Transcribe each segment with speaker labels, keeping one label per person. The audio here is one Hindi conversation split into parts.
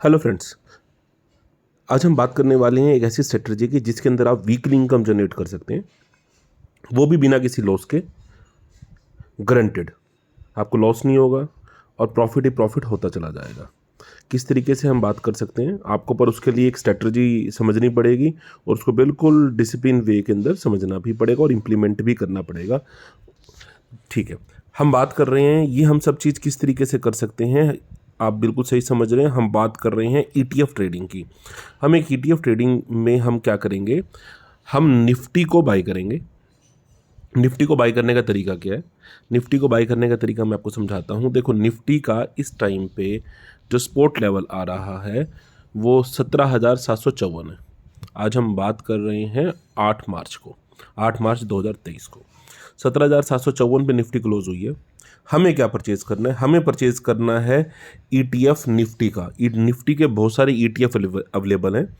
Speaker 1: Hello friends. आज हम बात करने वाले हैं एक ऐसी स्ट्रेटजी की जिसके अंदर आप वीकली इनकम जनरेट कर सकते हैं, वो भी बिना किसी लॉस के। गारंटेड आपको लॉस नहीं होगा और प्रॉफिट ही प्रॉफिट होता चला जाएगा। किस तरीके से हम बात कर सकते हैं आपको, पर उसके लिए एक स्ट्रेटजी समझनी पड़ेगी और उसको बिल्कुल डिसिप्लिन वे के अंदर समझना भी पड़ेगा और इम्प्लीमेंट भी करना पड़ेगा। ठीक है, हम बात कर रहे हैं ये हम सब चीज़ किस तरीके से कर सकते हैं। आप बिल्कुल सही समझ रहे हैं, हम बात कर रहे हैं ईटीएफ ट्रेडिंग की। हम एक ईटीएफ ट्रेडिंग में हम क्या करेंगे, हम निफ्टी को बाई करेंगे। निफ्टी को बाई करने का तरीका क्या है, निफ्टी को बाई करने का तरीका मैं आपको समझाता हूँ। देखो, निफ्टी का इस टाइम पे जो स्पोर्ट लेवल आ रहा है वो 17,754 है। आज हम बात कर रहे हैं 8 मार्च को, 8 मार्च 2023 को 17,754 पे निफ्टी क्लोज हुई है। हमें क्या परचेज़ करना है, हमें परचेज़ करना है ईटीएफ निफ्टी का। निफ्टी के बहुत सारे ईटीएफ अवेलेबल हैं।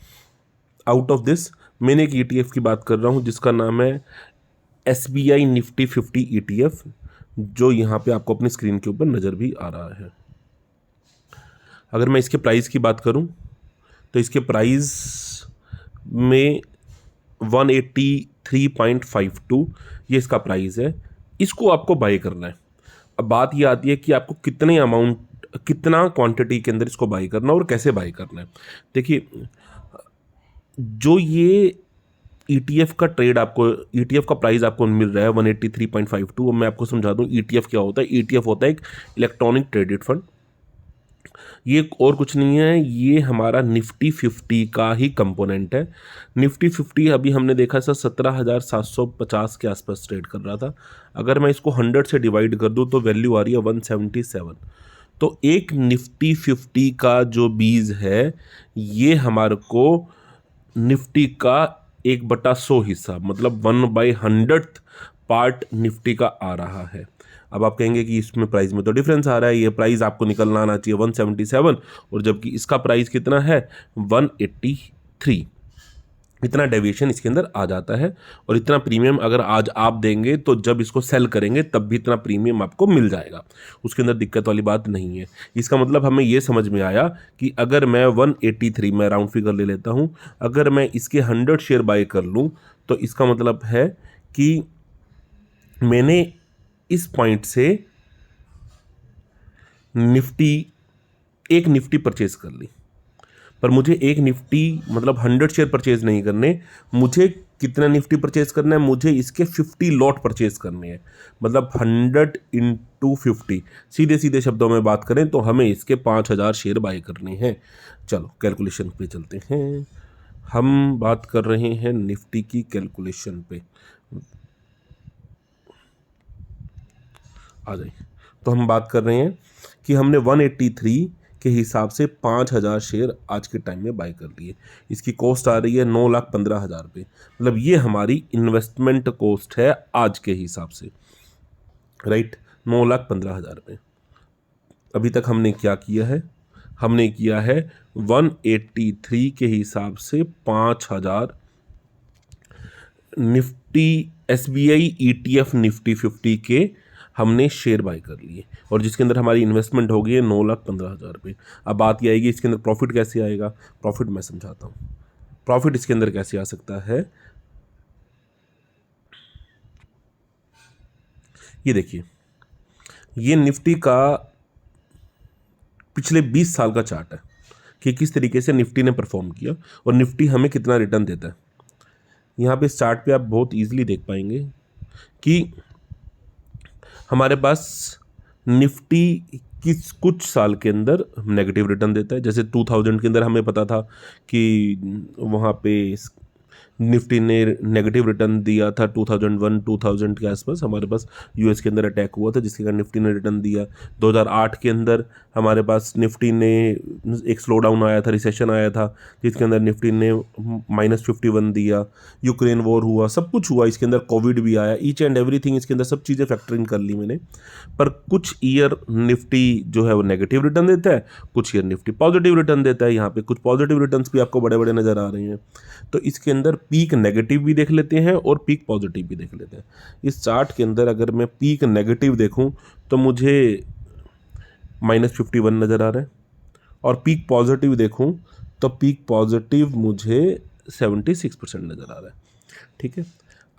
Speaker 1: आउट ऑफ दिस मैंने एक ईटीएफ की बात कर रहा हूँ जिसका नाम है SBI निफ्टी 50 ईटीएफ, जो यहाँ पे आपको अपनी स्क्रीन के ऊपर नज़र भी आ रहा है। अगर मैं इसके प्राइस की बात करूँ तो इसके प्राइस में 183.52 ये इसका प्राइस है। इसको आपको बाय करना है। अब बात ये आती है कि आपको कितने अमाउंट, कितना क्वांटिटी के अंदर इसको बाय करना है और कैसे बाय करना है। देखिए, जो ये ईटीएफ का ट्रेड आपको, ईटीएफ का प्राइस आपको मिल रहा है 183.52। अब मैं आपको समझा दूं ईटीएफ क्या होता है। ईटीएफ होता है एक इलेक्ट्रॉनिक ट्रेडेड फंड। ये और कुछ नहीं है, ये हमारा निफ्टी 50 का ही कंपोनेंट है। निफ्टी 50 अभी हमने देखा सर 17,750 के आसपास ट्रेड कर रहा था। अगर मैं इसको 100 से डिवाइड कर दूं तो वैल्यू आ रही है 177। तो एक निफ्टी 50 का जो बीज है ये हमारे को निफ्टी का 1/100 हिस्सा, मतलब 1/100th पार्ट निफ्टी का आ रहा है। अब आप कहेंगे कि इसमें प्राइस में तो डिफरेंस आ रहा है, ये प्राइस आपको निकलना आना चाहिए 177 और जबकि इसका प्राइस कितना है 183। इतना डेविएशन इसके अंदर आ जाता है और इतना प्रीमियम अगर आज आप देंगे तो जब इसको सेल करेंगे तब भी इतना प्रीमियम आपको मिल जाएगा। उसके अंदर दिक्कत वाली बात नहीं है। इसका मतलब हमें ये समझ में आया कि अगर मैं 183, मैं राउंड फिगर ले लेता हूँ, अगर मैं इसके 100 शेयर बाय कर लूँ तो इसका मतलब है कि मैंने इस पॉइंट से एक निफ्टी परचेज कर ली। पर मुझे एक निफ्टी मतलब 100 शेयर परचेज नहीं करने, मुझे कितना निफ्टी परचेज करना है, मुझे इसके 50 लॉट परचेज करने हैं। मतलब 100 इंटू 50, सीधे सीधे शब्दों में बात करें तो हमें इसके 5,000 शेयर बाय करने हैं। चलो कैलकुलेशन पे चलते हैं। हम बात कर रहे हैं निफ्टी की कैलकुलेशन पे, आ जाए। तो हम बात कर रहे हैं कि हमने 183 के हिसाब से 5,000 शेयर आज के टाइम में बाय कर लिए। इसकी कॉस्ट आ रही है 9,15,000 रुपये। मतलब ये हमारी इन्वेस्टमेंट कॉस्ट है आज के हिसाब से, राइट, 9,15,000 रुपये। अभी तक हमने क्या किया है, हमने किया है 183 के हिसाब से 5,000 निफ्टी SBI ETF निफ्टी 50 के हमने शेयर बाय कर लिए और जिसके अंदर हमारी इन्वेस्टमेंट हो गई है 9,15,000 रुपये। अब बात यह आएगी इसके अंदर प्रॉफिट कैसे आएगा। प्रॉफिट मैं समझाता हूँ। प्रॉफिट इसके अंदर कैसे आ सकता है, ये देखिए, ये निफ्टी का पिछले 20 साल का चार्ट है कि किस तरीके से निफ्टी ने परफॉर्म किया और निफ्टी हमें कितना रिटर्न देता है। यहाँ पे इस चार्ट पे आप बहुत इजीली देख पाएंगे कि हमारे पास निफ्टी किस कुछ साल के अंदर नेगेटिव रिटर्न देता है। जैसे 2000 के अंदर हमें पता था कि वहाँ पे निफ्टी ने नेगेटिव रिटर्न दिया था 2001-2000 के आसपास। हमारे पास यूएस के अंदर अटैक हुआ था जिसके कारण निफ्टी ने रिटर्न दिया। 2008 के अंदर हमारे पास निफ्टी ने एक स्लो डाउन आया था, रिसेशन आया था जिसके अंदर निफ्टी ने -51 दिया। यूक्रेन वॉर हुआ, सब कुछ हुआ, इसके अंदर कोविड भी आया, ईच एंड एवरीथिंग इसके अंदर सब चीज़ें फैक्टरिंग कर ली मैंने। पर कुछ ईयर निफ्टी जो है वो नेगेटिव रिटर्न देता है, कुछ ईयर निफ्टी पॉजिटिव रिटर्न देता है। यहाँ पे कुछ पॉजिटिव रिटर्न्स भी आपको बड़े बड़े नज़र आ रहे हैं। तो इसके अंदर पीक नेगेटिव भी देख लेते हैं और पीक पॉजिटिव भी देख लेते हैं। इस चार्ट के अंदर अगर मैं पीक नेगेटिव देखूं तो मुझे -51 नज़र आ रहा है और पीक पॉजिटिव देखूं तो पीक पॉजिटिव मुझे 76% नज़र आ रहा है। ठीक है,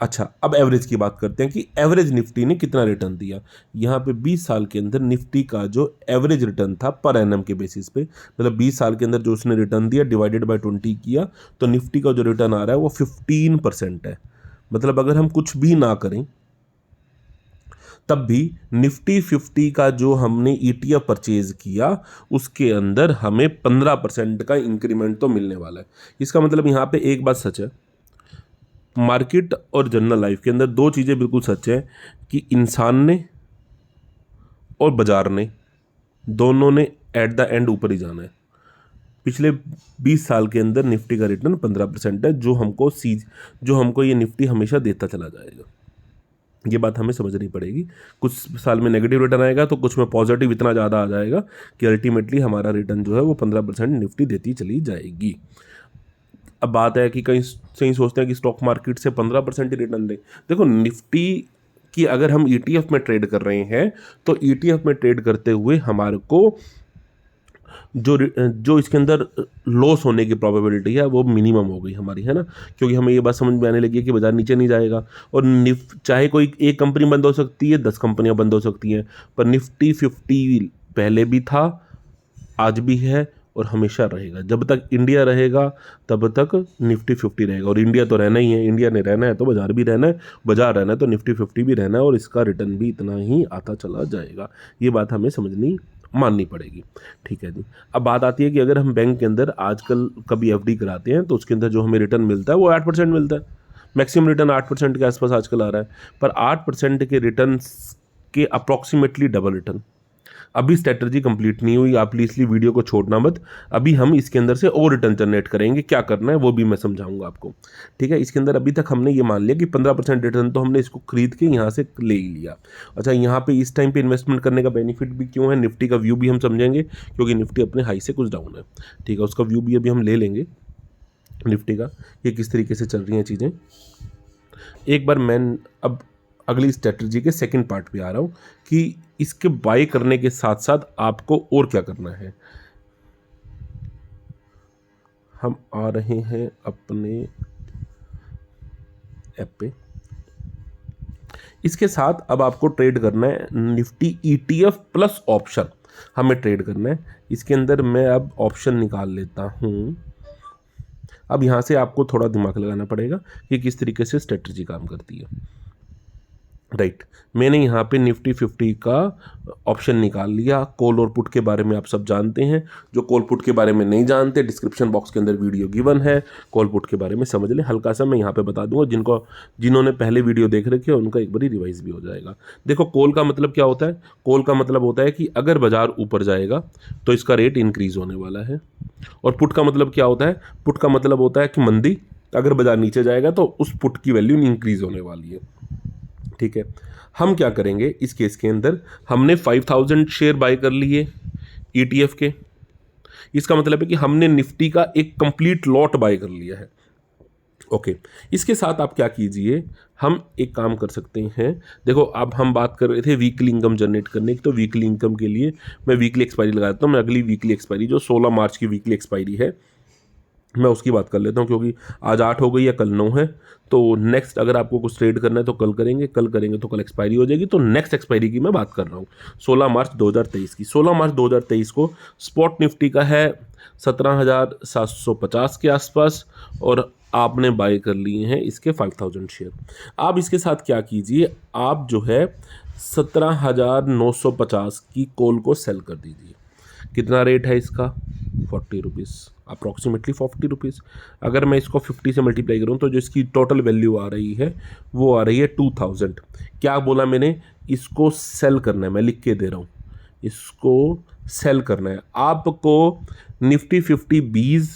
Speaker 1: अच्छा अब एवरेज की बात करते हैं कि एवरेज निफ्टी ने कितना रिटर्न दिया। यहाँ पे 20 साल के अंदर निफ्टी का जो एवरेज रिटर्न था पर एनम के बेसिस पे, मतलब 20 साल के अंदर जो उसने रिटर्न दिया डिवाइडेड बाय 20 किया, तो निफ्टी का जो रिटर्न आ रहा है वो 15% है। मतलब अगर हम कुछ भी ना करें तब भी निफ्टी 50 का जो हमने ETF परचेज किया उसके अंदर हमें 15% का इंक्रीमेंट तो मिलने वाला है। इसका मतलब यहाँ पे एक बात सच है, मार्केट और जनरल लाइफ के अंदर दो चीज़ें बिल्कुल सच है कि इंसान ने और बाजार ने दोनों ने एट द एंड ऊपर ही जाना है। पिछले 20 साल के अंदर निफ्टी का रिटर्न 15% है, जो हमको ये निफ्टी हमेशा देता चला जाएगा। ये बात हमें समझनी पड़ेगी। कुछ साल में नेगेटिव रिटर्न आएगा तो कुछ में पॉजिटिव इतना ज़्यादा आ जाएगा कि अल्टीमेटली हमारा रिटर्न जो है वो 15% निफ्टी देती चली जाएगी। अब बात है कि कहीं सही सोचते हैं कि स्टॉक मार्केट से 15% ही रिटर्न दें। देखो निफ्टी की अगर हम ETF में ट्रेड कर रहे हैं तो ETF में ट्रेड करते हुए हमारे को जो इसके अंदर लॉस होने की प्रोबेबिलिटी है वो मिनिमम हो गई हमारी, है ना, क्योंकि हमें ये बात समझ में आने लगी है कि बाजार नीचे नहीं जाएगा। और चाहे कोई एक कंपनी बंद हो सकती है, 10 कंपनियां बंद हो सकती हैं, पर निफ्टी 50 पहले भी था, आज भी है और हमेशा रहेगा। जब तक इंडिया रहेगा तब तक निफ्टी 50 रहेगा, और इंडिया तो रहना ही है। इंडिया ने रहना है तो बाजार भी रहना है, बाजार रहना है तो निफ्टी 50 भी रहना है, और इसका रिटर्न भी इतना ही आता चला जाएगा। ये बात हमें समझनी माननी पड़ेगी। ठीक है जी। अब बात आती है कि अगर हम बैंक के अंदर आजकल कभी FD कराते हैं तो उसके अंदर जो हमें रिटर्न मिलता है वो 8% मिलता है। मैक्सिमम रिटर्न 8% के आसपास आजकल आ रहा है, पर 8% के रिटर्न के अप्रॉक्सीमेटली डबल रिटर्न। अभी स्ट्रेटजी कंप्लीट नहीं हुई, आप इसलिए वीडियो को छोड़ना मत। अभी हम इसके अंदर से और रिटर्न जनरेट करेंगे, क्या करना है वो भी मैं समझाऊंगा आपको। ठीक है, इसके अंदर अभी तक हमने ये मान लिया कि 15% रिटर्न तो हमने इसको खरीद के यहाँ से ले ही लिया। अच्छा, यहाँ पे इस टाइम पे इन्वेस्टमेंट करने का बेनिफिट भी क्यों है, निफ्टी का व्यू भी हम समझेंगे, क्योंकि निफ्टी अपने हाई से कुछ डाउन है। ठीक है, उसका व्यू भी अभी हम ले लेंगे निफ्टी का, ये किस तरीके से चल रही हैं चीज़ें। एक बार मैं अब अगली स्ट्रेटजी के सेकंड पार्ट पे आ रहा हूँ कि इसके बाय करने के साथ साथ आपको और क्या करना है। हम आ रहे हैं अपने ऐप पे। इसके साथ अब आपको ट्रेड करना है निफ्टी ETF प्लस ऑप्शन, हमें ट्रेड करना है। इसके अंदर मैं अब ऑप्शन निकाल लेता हूँ। अब यहाँ से आपको थोड़ा दिमाग लगाना पड़ेगा कि किस तरीके से स्ट्रेटजी काम करती है। राइट, मैंने यहाँ पे निफ्टी 50 का ऑप्शन निकाल लिया। कॉल और पुट के बारे में आप सब जानते हैं। जो कॉल पुट के बारे में नहीं जानते, डिस्क्रिप्शन बॉक्स के अंदर वीडियो गिवन है, कॉल पुट के बारे में समझ लें। हल्का सा मैं यहाँ पे बता दूंगा, जिन्होंने पहले वीडियो देख रखी है उनका एक बार रिवाइज भी हो जाएगा। देखो, कॉल का मतलब क्या होता है। कॉल का मतलब होता है कि अगर बाजार ऊपर जाएगा तो इसका रेट इंक्रीज होने वाला है। और पुट का मतलब क्या होता है। पुट का मतलब होता है कि मंदी, अगर बाजार नीचे जाएगा तो उस पुट की वैल्यू इंक्रीज होने वाली है। ठीक है, हम क्या करेंगे इस केस के अंदर, हमने 5000 शेयर बाय कर लिए ETF के। इसका मतलब है कि हमने निफ्टी का एक कंप्लीट लॉट बाय कर लिया है। ओके, इसके साथ आप क्या कीजिए, हम एक काम कर सकते हैं। देखो, अब हम बात कर रहे थे वीकली इनकम जनरेट करने की, तो वीकली इनकम के लिए मैं वीकली एक्सपायरी लगा देता हूँ। मैं अगली वीकली एक्सपायरी जो 16 मार्च की वीकली एक्सपायरी है, मैं उसकी बात कर लेता हूँ, क्योंकि आज 8 हो गई है, कल 9 है। तो नेक्स्ट अगर आपको कुछ ट्रेड करना है तो कल करेंगे, कल करेंगे तो कल एक्सपायरी हो जाएगी। तो नेक्स्ट एक्सपायरी की मैं बात कर रहा हूँ 16 मार्च 2023 की। 16 मार्च 2023 को स्पॉट निफ्टी का है 17,750 के आसपास, और आपने बाय कर लिए हैं इसके 5000 शेयर। आप इसके साथ क्या कीजिए, आप जो है 17,950 की कॉल को सेल कर दीजिए। कितना रेट है इसका, 40 रुपीज़, अप्रॉक्सीमेटली 40 रुपीज़। अगर मैं इसको 50 से मल्टीप्लाई करूँ तो जो इसकी टोटल वैल्यू आ रही है वो आ रही है 2000। क्या बोला मैंने, इसको सेल करना है, मैं लिख के दे रहा हूँ, इसको सेल करना है आपको। निफ्टी 50 बीज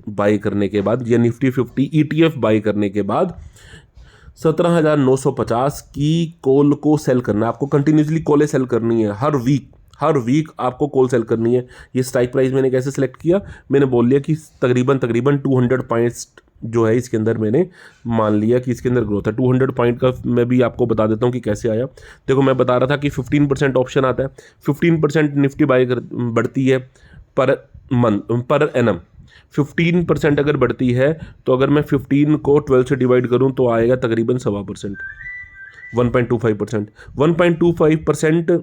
Speaker 1: बाई करने के बाद या निफ्टी 50 ETF बाई करने के बाद 17,950 की कॉल को सेल करना है आपको। कंटिन्यूसली कॉलें सेल करनी है, हर वीक आपको कॉल सेल करनी है। ये स्ट्राइक प्राइस मैंने कैसे सेलेक्ट किया, मैंने बोल लिया कि तकरीबन 200 पॉइंट्स जो है इसके अंदर मैंने मान लिया कि इसके अंदर ग्रोथ है। 200 पॉइंट का मैं भी आपको बता देता हूँ कि कैसे आया। देखो, मैं बता रहा था कि 15% ऑप्शन आता है, 15% निफ्टी बाय बढ़ती है, पर मंथ पर एनम 15% अगर बढ़ती है तो अगर मैं 15 को 12 से डिवाइड करूं तो आएगा तकरीबन 1.25%, 1.25%। 1.25%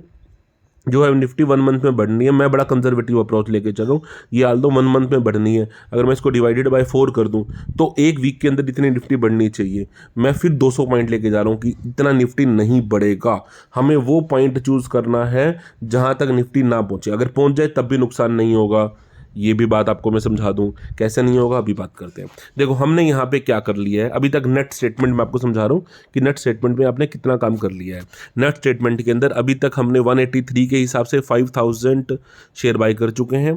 Speaker 1: जो है निफ्टी 1 मंथ में बढ़नी है। मैं बड़ा कंजर्वेटिव अप्रोच लेके चल रहा हूँ, ये हाल तो 1 मंथ में बढ़नी है। अगर मैं इसको डिवाइडेड बाय 4 कर दूं तो एक वीक के अंदर इतनी निफ्टी बढ़नी चाहिए। मैं फिर 200 पॉइंट लेके जा रहा हूँ कि इतना निफ्टी नहीं बढ़ेगा। हमें वो पॉइंट चूज करना है जहाँ तक निफ्टी ना पहुँचे। अगर पहुँच जाए तब भी नुकसान नहीं होगा, ये भी बात आपको मैं समझा दूं कैसे नहीं होगा, अभी बात करते हैं। देखो हमने यहाँ पे क्या कर लिया है, अभी तक नेट स्टेटमेंट में आपको समझा रहा हूँ कि नेट स्टेटमेंट में आपने कितना काम कर लिया है। नेट स्टेटमेंट के अंदर अभी तक हमने 183 के हिसाब से 5000 शेयर बाई कर चुके हैं,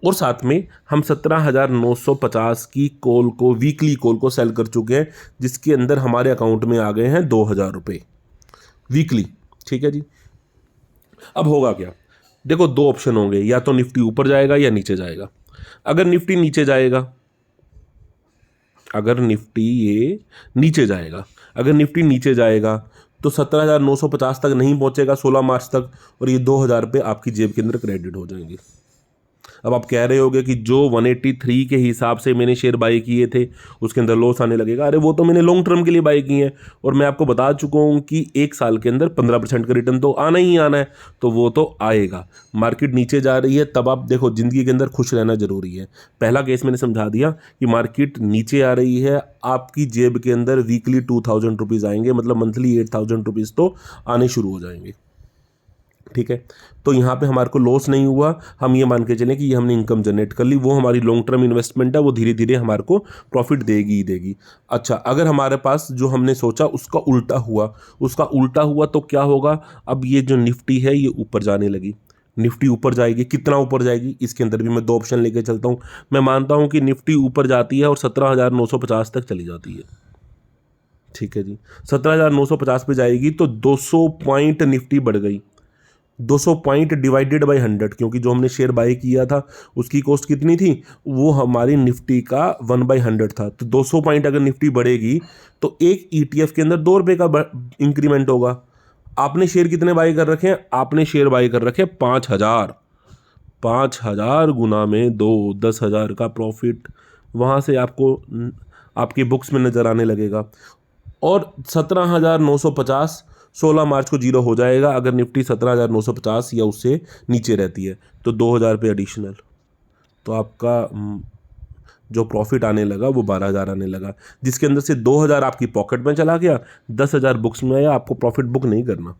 Speaker 1: और साथ में हम 17,950 की कॉल को, वीकली कॉल को सेल कर चुके हैं, जिसके अंदर हमारे अकाउंट में आ गए हैं 2,000 रुपये वीकली। ठीक है जी। अब होगा क्या, देखो दो ऑप्शन होंगे, या तो निफ्टी ऊपर जाएगा या नीचे जाएगा। अगर निफ्टी नीचे जाएगा, अगर निफ्टी ये नीचे जाएगा, अगर निफ्टी नीचे जाएगा तो 17,950 तक नहीं पहुंचेगा 16 मार्च तक, और ये 2,000 रुपये आपकी जेब के अंदर क्रेडिट हो जाएंगे। अब आप कह रहे होगे कि जो 183 के हिसाब से मैंने शेयर बाई किए थे उसके अंदर लॉस आने लगेगा। अरे वो तो मैंने लॉन्ग टर्म के लिए बाई किए हैं, और मैं आपको बता चुका हूँ कि एक साल के अंदर 15% का रिटर्न तो आना ही आना है, तो वो तो आएगा। मार्केट नीचे जा रही है तब आप देखो, ज़िंदगी के अंदर खुश रहना जरूरी है। पहला केस मैंने समझा दिया कि मार्केट नीचे आ रही है, आपकी जेब के अंदर वीकली 2,000 रुपीज़ आएंगे, मतलब मंथली 8,000 रुपीज़ तो आने शुरू हो जाएंगे। ठीक है, तो यहाँ पे हमारे को लॉस नहीं हुआ, हम ये मान के चलें कि ये हमने इनकम जनरेट कर ली, वो हमारी लॉन्ग टर्म इन्वेस्टमेंट है, वो धीरे धीरे हमारे को प्रॉफिट देगी ही देगी। अच्छा, अगर हमारे पास जो हमने सोचा उसका उल्टा हुआ, उसका उल्टा हुआ तो क्या होगा, अब ये जो निफ्टी है ये ऊपर जाने लगी, निफ्टी ऊपर जाएगी, कितना ऊपर जाएगी इसके अंदर भी मैं दो ऑप्शन लेके चलता हूँ। मैं मानता हूँ कि निफ्टी ऊपर जाती है और 17,950 तक चली जाती है। ठीक है जी, 17,950 पे जाएगी तो 200 पॉइंट निफ्टी बढ़ गई। 200 पॉइंट डिवाइडेड बाय 100, क्योंकि जो हमने शेयर बाय किया था उसकी कॉस्ट कितनी थी, वो हमारी निफ्टी का 1/100 था। तो 200 पॉइंट अगर निफ्टी बढ़ेगी तो एक ईटीएफ के अंदर 2 रुपये का इंक्रीमेंट होगा। आपने शेयर कितने बाय कर रखे हैं, आपने शेयर बाय कर रखे हैं 5,000। 5,000 गुना में 2, 10,000 का प्रॉफिट वहाँ से आपको आपकी बुक्स में नज़र आने लगेगा। और 17,950 16 मार्च को जीरो हो जाएगा अगर निफ्टी 17,950 या उससे नीचे रहती है, तो 2,000 रुपये एडिशनल, तो आपका जो प्रॉफिट आने लगा वो 12,000 आने लगा, जिसके अंदर से 2,000 आपकी पॉकेट में चला गया, 10,000 बुक्स में आया। आपको प्रॉफिट बुक नहीं करना।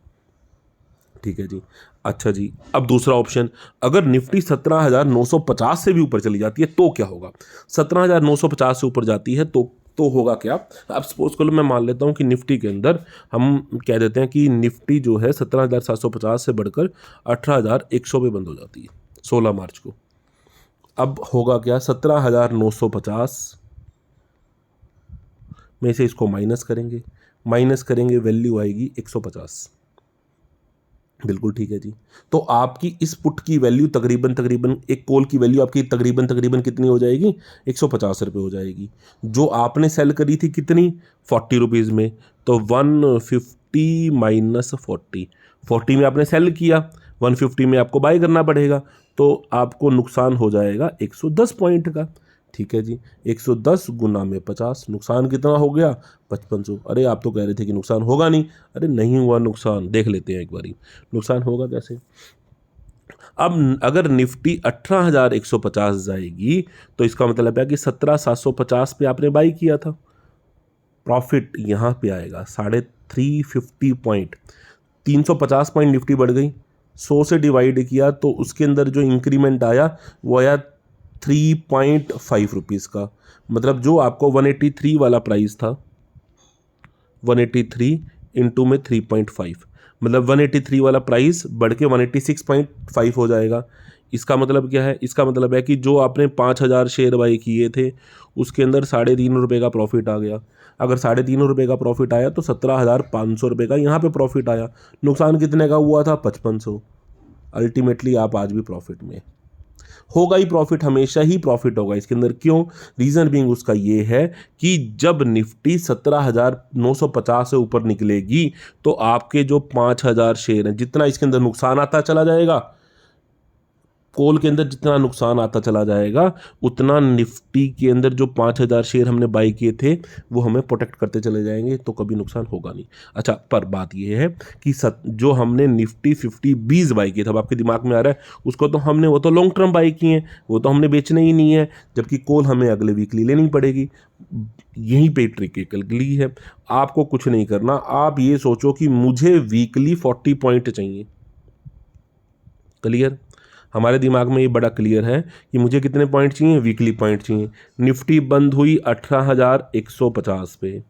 Speaker 1: ठीक है जी। अच्छा जी, अब दूसरा ऑप्शन, अगर निफ्टी 17,950 से भी ऊपर चली जाती है तो क्या होगा। 17,950 से ऊपर जाती है तो होगा क्या। अब सपोज करो मैं मान लेता हूँ कि निफ्टी के अंदर हम कह देते हैं कि निफ्टी जो है 17,750 से बढ़कर 18,100 पे बंद हो जाती है 16 मार्च को। अब होगा क्या, 17,950 में से इसको माइनस करेंगे, वैल्यू आएगी 150। बिल्कुल ठीक है जी। तो आपकी इस पुट की वैल्यू तकरीबन एक कॉल की वैल्यू आपकी तकरीबन कितनी हो जाएगी, 150 रुपये हो जाएगी। जो आपने सेल करी थी कितनी, 40 रुपीज़ में, तो 150 माइनस 40 में आपने सेल किया, 150 में आपको बाय करना पड़ेगा, तो आपको नुकसान हो जाएगा 110 पॉइंट का। ठीक है जी, 110 गुना में 50, नुकसान कितना हो गया, 5500। अरे आप तो कह रहे थे कि नुकसान होगा नहीं, अरे नहीं हुआ नुकसान, देख लेते हैं एक बारी नुकसान होगा कैसे। अब अगर निफ्टी 18,150 जाएगी तो इसका मतलब है कि 17,750 पे आपने बाई किया था, प्रॉफिट यहाँ पे आएगा 350 पॉइंट, 350 पॉइंट निफ्टी बढ़ गई, 100 से डिवाइड किया तो उसके अंदर जो इंक्रीमेंट आया वो आया 3.5 रुपीज़ का। मतलब जो आपको 183 वाला प्राइस था, 183 इंटू में 3.5, मतलब 183 वाला प्राइस बढ़ के 186.5 हो जाएगा। इसका मतलब क्या है, इसका मतलब है कि जो आपने 5,000 शेयर बाई किए थे उसके अंदर 3.5 रुपये का प्रॉफिट आ गया। अगर 3.5 रुपये का प्रॉफिट आया तो 17,500 रुपये का यहाँ पे प्रॉफिट आया। नुकसान कितने का हुआ था, 5500। अल्टीमेटली आप आज भी प्रॉफिट में होगा ही, प्रॉफिट हमेशा ही प्रॉफिट होगा इसके अंदर। क्यों, रीज़न बीइंग उसका ये है कि जब निफ्टी 17,950 से ऊपर निकलेगी तो आपके जो 5,000 शेयर हैं, जितना इसके अंदर नुकसान आता चला जाएगा, कॉल के अंदर जितना नुकसान आता चला जाएगा उतना निफ्टी के अंदर जो 5,000 शेयर हमने बाई किए थे वो हमें प्रोटेक्ट करते चले जाएंगे, तो कभी नुकसान होगा नहीं। अच्छा, पर बात ये है कि जो हमने निफ्टी 50 बाई किए थे, अब आपके दिमाग में आ रहा है उसको तो हमने, वो तो लॉन्ग टर्म बाई किए हैं, वो तो हमने बेचने ही नहीं है, जबकि कॉल हमें अगले वीकली लेनी पड़ेगी। यहीं पे ट्रिक निकली है। आपको कुछ नहीं करना, आप ये सोचो कि मुझे वीकली 40 पॉइंट चाहिए। क्लियर? हमारे दिमाग में ये बड़ा क्लियर है कि मुझे कितने पॉइंट चाहिए, वीकली पॉइंट चाहिए। निफ्टी बंद हुई 18,150 पे,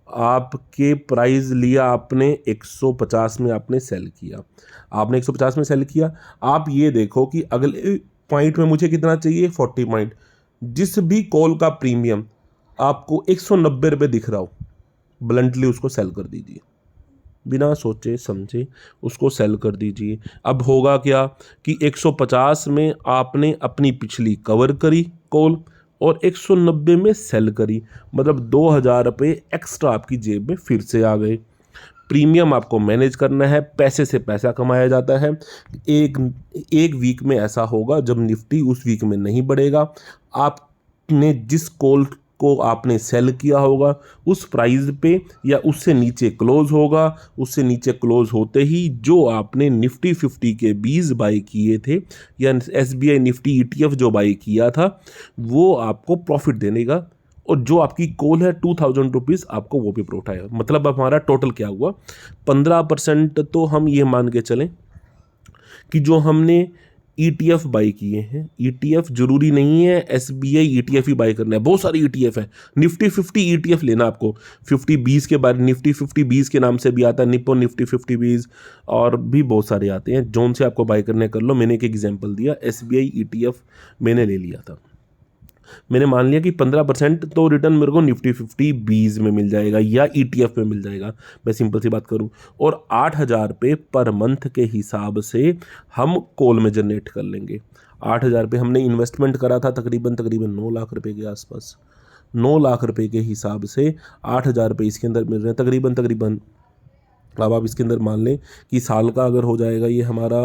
Speaker 1: आपके प्राइस लिया आपने 150 में, आपने सेल किया, आपने 150 में सेल किया। आप ये देखो कि अगले पॉइंट में मुझे कितना चाहिए, 40 पॉइंट। जिस भी कॉल का प्रीमियम आपको 190 रुपये दिख रहा हो, ब्लंटली उसको सेल कर दीजिए, बिना सोचे समझे उसको सेल कर दीजिए। अब होगा क्या कि 150 में आपने अपनी पिछली कवर करी कॉल और 190 में सेल करी, मतलब 2,000 रुपये एक्स्ट्रा आपकी जेब में फिर से आ गए। प्रीमियम आपको मैनेज करना है, पैसे से पैसा कमाया जाता है। एक वीक में ऐसा होगा जब निफ्टी उस वीक में नहीं बढ़ेगा, आपने जिस कॉल को आपने सेल किया होगा उस प्राइस पे या उससे नीचे क्लोज होगा, उससे नीचे क्लोज होते ही जो आपने निफ्टी 50 के 20 बाई किए थे या SBI निफ्टी ETF जो बाई किया था वो आपको प्रॉफिट देगा, और जो आपकी कॉल है 2,000 रुपीज़ आपको वो भी प्रॉफिट आएगा। मतलब अब हमारा टोटल क्या हुआ, 15%। तो हम ये मान के चलें कि जो हमने ETF बाई किए हैं, ETF जरूरी नहीं है SBI ETF ही बाई करना है, बहुत सारे ETF है। निफ्टी 50 ETF लेना आपको, 50-20 के बारे, निफ्टी 50-20 के नाम से भी आता है, निप्पो निफ्टी 50-20 और भी बहुत सारे आते हैं। जोन से आपको बाई करने कर लो। मैंने एक एग्जांपल दिया, SBI ETF मैंने ले लिया था, मैंने मान लिया कि 15% तो रिटर्न मेरे को निफ्टी 50-20 में मिल जाएगा या ETF में मिल जाएगा, मैं सिंपल सी बात करूं, और 8,000 रुपये पर मंथ के हिसाब से हम कॉल में जनरेट कर लेंगे। 8,000 रुपये हमने इन्वेस्टमेंट करा था तकरीबन 9 लाख रुपए के आसपास। 9 लाख रुपए के हिसाब से 8,000 रुपये इसके अंदर मिल रहे हैं तकरीबन। अब आप इसके अंदर मान लें कि साल का अगर हो जाएगा ये हमारा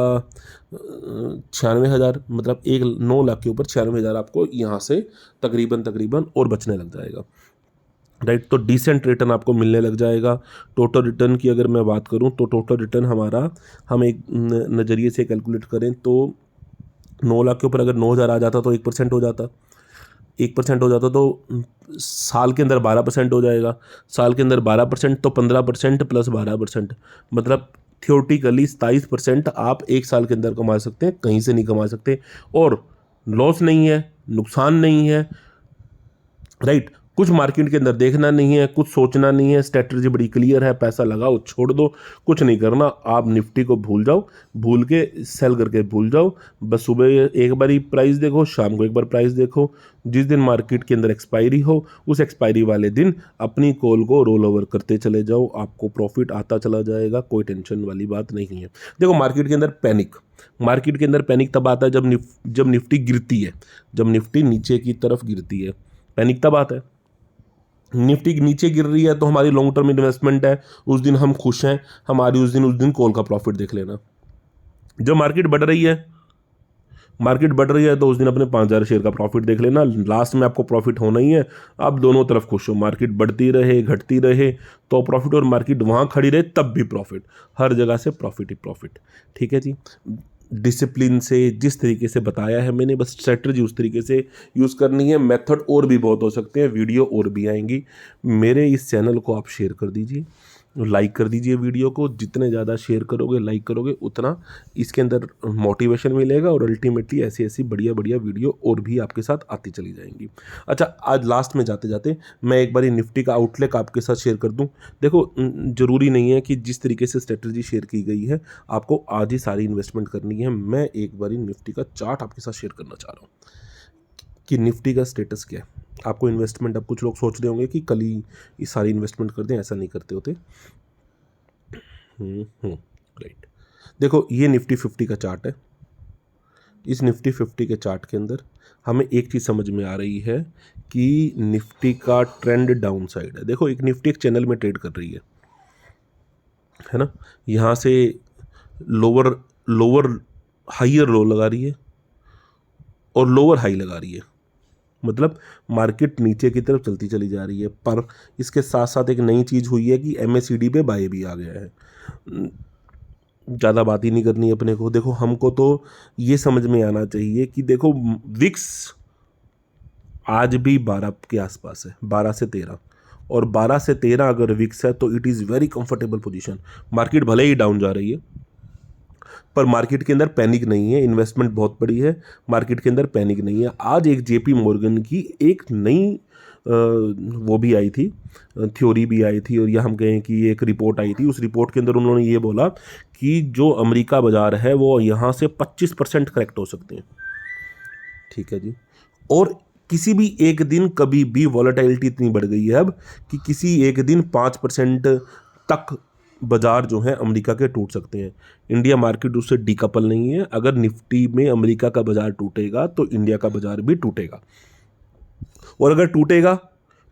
Speaker 1: 96,000, मतलब 9 लाख के ऊपर 96,000 आपको यहाँ से तकरीबन और बचने लग जाएगा, राइट। तो डिसेंट रिटर्न आपको मिलने लग जाएगा। टोटल रिटर्न की अगर मैं बात करूँ तो टोटल रिटर्न हमारा, हम एक नज़रिए से कैलकुलेट करें तो 9 लाख के ऊपर अगर 9,000 आ जाता तो 1% हो जाता, 1% हो जाता तो साल के अंदर 12% हो जाएगा। साल के अंदर 12% तो 15% प्लस 12%, मतलब थियोरटिकली 27% आप एक साल के अंदर कमा सकते हैं, कहीं से नहीं कमा सकते। और लॉस नहीं है, नुकसान नहीं है, राइट। कुछ मार्केट के अंदर देखना नहीं है, कुछ सोचना नहीं है, स्ट्रेटजी बड़ी क्लियर है, पैसा लगाओ छोड़ दो, कुछ नहीं करना। आप निफ्टी को भूल जाओ, भूल के सेल करके भूल जाओ। बस सुबह एक बार ही प्राइस देखो, शाम को एक बार प्राइस देखो, जिस दिन मार्केट के अंदर एक्सपायरी हो उस एक्सपायरी वाले दिन अपनी कॉल को रोल ओवर करते चले जाओ, आपको प्रॉफिट आता चला जाएगा, कोई टेंशन वाली बात नहीं है। देखो मार्केट के अंदर पैनिक तब आता है जब निफ्टी गिरती है, जब निफ्टी नीचे की तरफ गिरती है, पैनिक तब आता है। निफ्टी नीचे गिर रही है तो हमारी लॉन्ग टर्म इन्वेस्टमेंट है, उस दिन हम खुश हैं, हमारी उस दिन कॉल का प्रॉफिट देख लेना। जब मार्केट बढ़ रही है तो उस दिन अपने 5,000 शेयर का प्रॉफिट देख लेना, लास्ट में आपको प्रॉफिट होना ही है। आप दोनों तरफ खुश हो, मार्केट बढ़ती रहे घटती रहे तो प्रॉफिट, और मार्केट वहाँ खड़ी रहे तब भी प्रॉफिट, हर जगह से प्रॉफिट ही प्रॉफिट। ठीक है जी, डिसिप्लिन से जिस तरीके से बताया है मैंने, बस स्ट्रेटजी उस तरीके से यूज़ करनी है। मेथड और भी बहुत हो सकते हैं, वीडियो और भी आएंगी। मेरे इस चैनल को आप शेयर कर दीजिए, लाइक कर दीजिए वीडियो को। जितने ज़्यादा शेयर करोगे, लाइक करोगे, उतना इसके अंदर मोटिवेशन मिलेगा और अल्टीमेटली ऐसी ऐसी बढ़िया बढ़िया वीडियो और भी आपके साथ आती चली जाएंगी। अच्छा, आज लास्ट में जाते जाते मैं एक बार निफ्टी का आउटलुक आपके साथ शेयर कर दूं। देखो ज़रूरी नहीं है कि जिस तरीके से स्ट्रेटजी शेयर की गई है आपको आज ही सारी इन्वेस्टमेंट करनी है। मैं एक बार निफ्टी का चार्ट आपके साथ शेयर करना चाह रहा हूँ कि निफ्टी का स्टेटस क्या है। आपको इन्वेस्टमेंट, अब कुछ लोग सोच रहे होंगे कि कल ही ये सारी इन्वेस्टमेंट कर दें, ऐसा नहीं करते होते। राइट, देखो ये निफ्टी 50 का चार्ट है। इस निफ्टी 50 के चार्ट के अंदर हमें एक चीज़ समझ में आ रही है कि निफ्टी का ट्रेंड डाउन साइड है। देखो एक निफ्टी एक चैनल में ट्रेड कर रही है ना, यहाँ से लोअर हाइयर लो लगा रही है, और लोअर हाई लगा रही है, मतलब मार्केट नीचे की तरफ चलती चली जा रही है। पर इसके साथ साथ एक नई चीज़ हुई है कि MACD पे बाय भी आ गया है। ज़्यादा बात ही नहीं करनी अपने को। देखो हमको तो ये समझ में आना चाहिए कि देखो विक्स आज भी 12 के आसपास है, 12 से 13, और 12 से 13 अगर विक्स है तो it is very comfortable position. Market भले ही डाउन जा रही है पर मार्केट के अंदर पैनिक नहीं है, इन्वेस्टमेंट बहुत बड़ी है, मार्केट के अंदर पैनिक नहीं है। आज एक JP मॉर्गन की एक नई वो भी आई थी, थ्योरी भी आई थी, और या हम कहें कि एक रिपोर्ट आई थी। उस रिपोर्ट के अंदर उन्होंने ये बोला कि जो अमेरिका बाजार है वो यहाँ से 25% करेक्ट हो सकते हैं। ठीक है जी। और किसी भी एक दिन कभी भी वॉलेटिलिटी इतनी बढ़ गई है अब कि किसी एक दिन 5% तक बाजार जो है अमेरिका के टूट सकते हैं। इंडिया मार्केट उससे डीकपल नहीं है। अगर निफ्टी में अमेरिका का बाजार टूटेगा तो इंडिया का बाजार भी टूटेगा, और अगर टूटेगा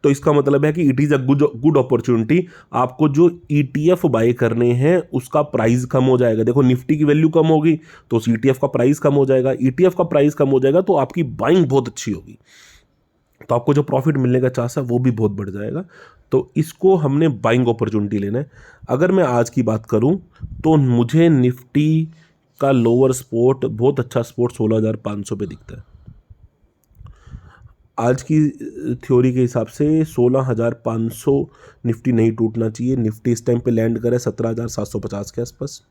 Speaker 1: तो इसका मतलब है कि it is a good opportunity. आपको जो ETF बाय करने हैं उसका प्राइस कम हो जाएगा। देखो निफ्टी की वैल्यू कम होगी तो उस ETF का प्राइस कम हो जाएगा, ETF का प्राइस कम हो जाएगा तो आपकी बाइंग बहुत अच्छी होगी, तो आपको जो प्रॉफिट मिलने का चांस है वो भी बहुत बढ़ जाएगा। तो इसको हमने बाइंग अपॉर्चुनिटी लेना है। अगर मैं आज की बात करूं तो मुझे निफ्टी का लोअर सपोर्ट, बहुत अच्छा सपोर्ट 16,500 पे दिखता है। आज की थ्योरी के हिसाब से 16,500 निफ्टी नहीं टूटना चाहिए। निफ्टी इस टाइम पे लैंड करे 17,750 के आसपास,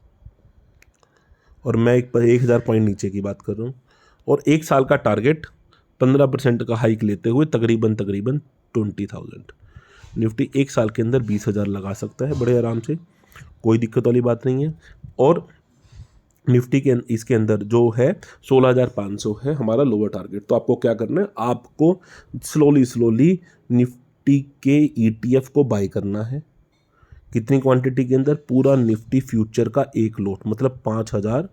Speaker 1: और मैं 1,000 पॉइंट नीचे की बात कर रहा हूँ। और एक साल का टारगेट 15% का हाइक लेते हुए तकरीबन 20,000। निफ्टी एक साल के अंदर 20,000 लगा सकता है बड़े आराम से, कोई दिक्कत वाली बात नहीं है। और निफ्टी के इसके अंदर जो है 16,500 है हमारा लोअर टारगेट। तो आपको क्या करना है, आपको स्लोली निफ्टी के ETF को बाय करना है। कितनी क्वांटिटी के अंदर, पूरा निफ्टी फ्यूचर का एक लोट, मतलब 5,000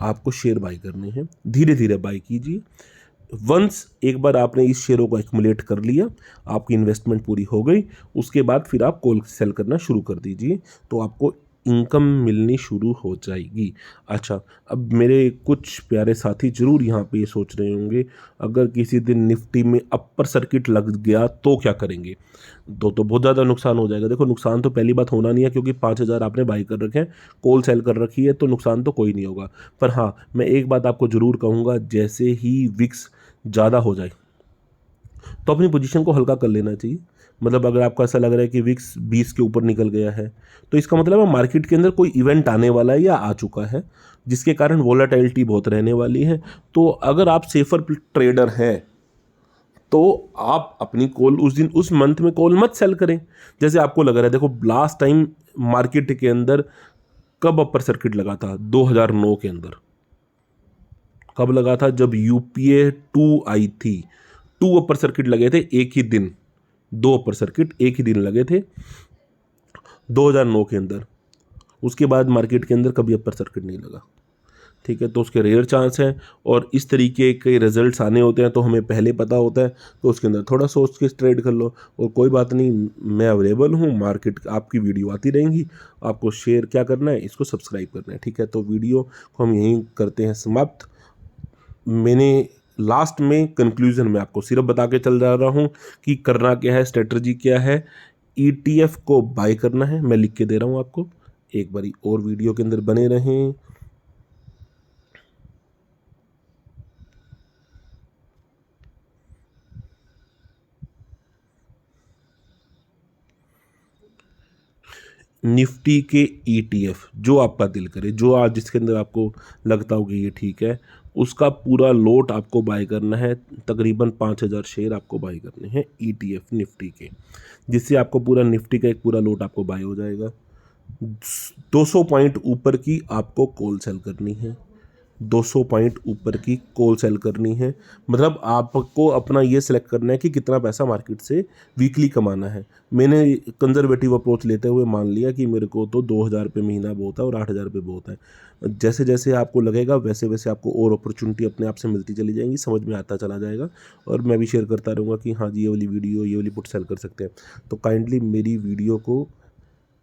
Speaker 1: आपको शेयर बाय करने हैं। धीरे धीरे बाय कीजिए। वंस एक बार आपने इस शेयरों को एक्युमुलेट कर लिया, आपकी इन्वेस्टमेंट पूरी हो गई, उसके बाद फिर आप कॉल सेल करना शुरू कर दीजिए, तो आपको इनकम मिलनी शुरू हो जाएगी। अच्छा, अब मेरे कुछ प्यारे साथी जरूर यहाँ पे ये सोच रहे होंगे, अगर किसी दिन निफ्टी में अपर सर्किट लग गया तो क्या करेंगे? तो बहुत ज़्यादा नुकसान हो जाएगा। देखो नुकसान तो पहली बात होना नहीं है, क्योंकि 5,000 आपने बाई कर रखे हैं, कॉल सेल कर रखी है, तो नुकसान तो कोई नहीं होगा। पर हाँ, मैं एक बात आपको ज़रूर कहूँगा, जैसे ही विक्स ज़्यादा हो जाए तो अपनी पोजीशन को हल्का कर लेना चाहिए। मतलब अगर आपको ऐसा लग रहा है कि विक्स 20 के ऊपर निकल गया है तो इसका मतलब है मार्केट के अंदर कोई इवेंट आने वाला है या आ चुका है, जिसके कारण वोलेटिलिटी बहुत रहने वाली है। तो अगर आप सेफर ट्रेडर हैं तो आप अपनी कॉल उस दिन, उस मंथ में कॉल मत सेल करें। जैसे आपको लग रहा है, देखो लास्ट टाइम मार्केट के अंदर कब अपर सर्किट लगा था? 2009 के अंदर। कब लगा था? जब UPA 2 आई थी। 2 अपर सर्किट लगे थे एक ही दिन, 2 अपर सर्किट एक ही दिन लगे थे 2009 के अंदर। उसके बाद मार्केट के अंदर कभी अपर सर्किट नहीं लगा। ठीक है, तो उसके रेयर चांस हैं, और इस तरीके के रिजल्ट्स आने होते हैं तो हमें पहले पता होता है, तो उसके अंदर थोड़ा सोच के ट्रेड कर लो। और कोई बात नहीं, मैं अवेलेबल हूँ, मार्केट आपकी वीडियो आती रहेंगी। आपको शेयर क्या करना है, इसको सब्सक्राइब करना है। ठीक है, तो वीडियो को हम यहीं करते हैं समाप्त। मैंने लास्ट में कंक्लूजन में आपको सिर्फ बता के चल जा रहा हूँ कि करना क्या है, स्ट्रेटजी क्या है। ETF को बाय करना है, मैं लिख के दे रहा हूँ आपको। एक बारी और वीडियो के अंदर बने रहें। निफ्टी के ETF जो आपका दिल करे, जो आज जिसके अंदर आपको लगता हो कि ये ठीक है, उसका पूरा लोट आपको बाय करना है। तकरीबन 5,000 शेयर आपको बाय करने हैं ETF निफ्टी के, जिससे आपको पूरा निफ्टी का एक पूरा लोट आपको बाय हो जाएगा। 200 पॉइंट ऊपर की आपको कॉल सेल करनी है, 200 पॉइंट ऊपर की कॉल सेल करनी है। मतलब आपको अपना ये सिलेक्ट करना है कि कितना पैसा मार्केट से वीकली कमाना है। मैंने कंजर्वेटिव अप्रोच लेते हुए मान लिया कि मेरे को तो 2,000 रुपये महीना बहुत है और 8,000 रुपये बहुत है। जैसे जैसे आपको लगेगा वैसे वैसे आपको और अपॉर्चुनिटी अपने आप से मिलती चली जाएंगी, समझ में आता चला जाएगा। और मैं भी शेयर करता रहूँगा कि हाँ जी, ये वाली वीडियो, ये वाली पुट सेल कर सकते हैं। तो काइंडली मेरी वीडियो को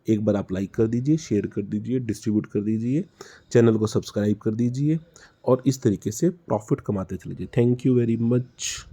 Speaker 1: एक बार आप लाइक कर दीजिए, शेयर कर दीजिए, डिस्ट्रीब्यूट कर दीजिए, चैनल को सब्सक्राइब कर दीजिए और इस तरीके से प्रॉफिट कमाते चले जाइए। Thank you very much.